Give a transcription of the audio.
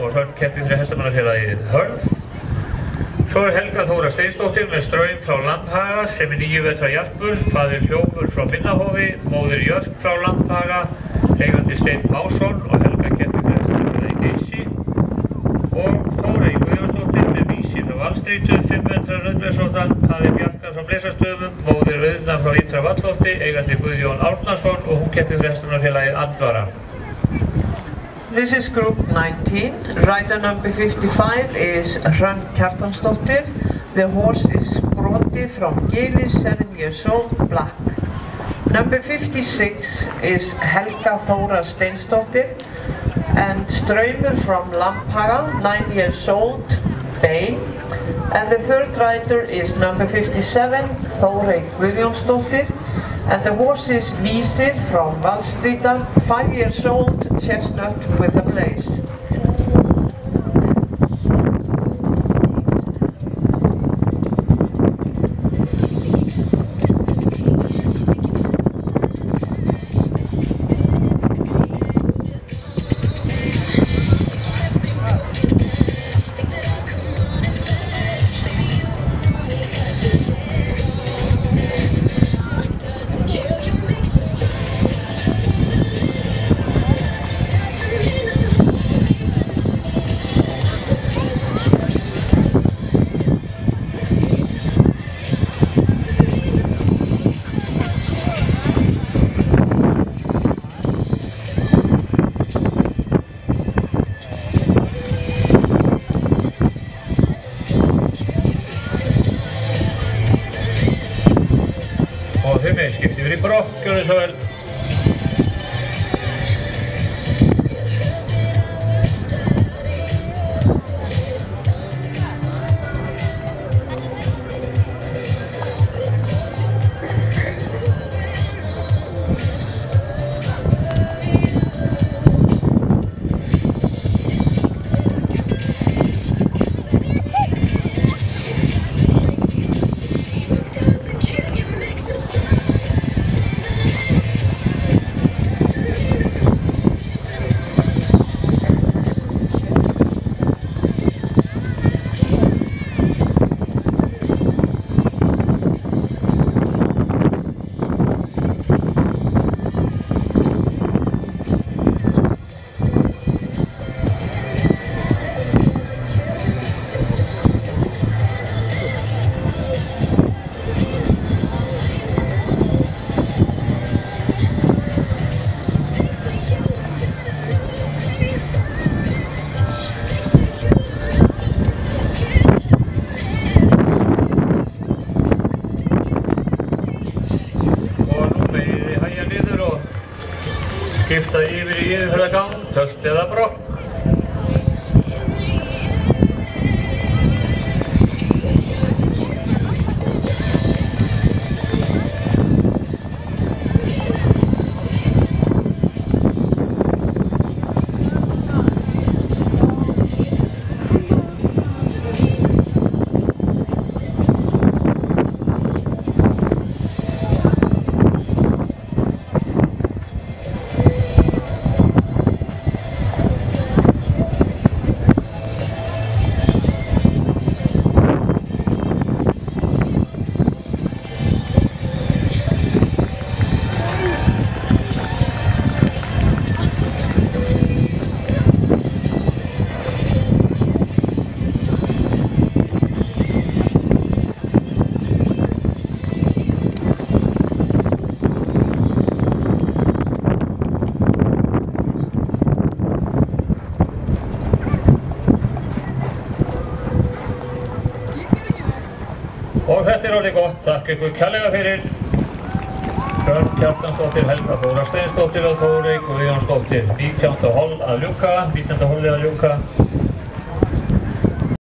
og Hrönn keppir fyrir hestamannafélagið Hörð. Svo Helga Þóra Steinsdóttir með Straum frá Lambhaga sem 9 vetra jarpur, faðir Hljómur frá Minnahofi, móðir Jörg frá Lambhaga, eigandi Steinn Másson og Helga keppir fyrir hestamannafélagið Geysi. Og Þórey Guðjónsdóttir með Vísi frá Valstrítu, 5 vetra rauðblesóttan, faðir Bjarkar frá Blesastöðum, móðir Auðna frá Ytra Vallholti, eigandi Guðjón Árnason og hún keppir fyrir hestamannafélagið Andvara. This is group 19. Rider number 55 is Hrönn Kjartansdóttir. The horse is Broti from Gili, 7 years old, black. Number 56 is Helga Þóra Steinsdóttir and Straumur from Lambhaga, 9 years old, bay. And the third rider is number 57, Þórey Guðjónsdóttir. And the horse is Vísir from Valstríta, 5 years old, chestnut with a blaze. Og þau með skipti yfir í brott, gjörðu svo vel. Skipta yfir í yfirferðargang, tölt eða brott. Og þetta orðið gott, þakka ykkur kærlega fyrir. Hrönn Kjartansdóttir, Helga Þóra Steinsdóttir og Þórey Guðjónsdóttir. 19. hol að ljúka.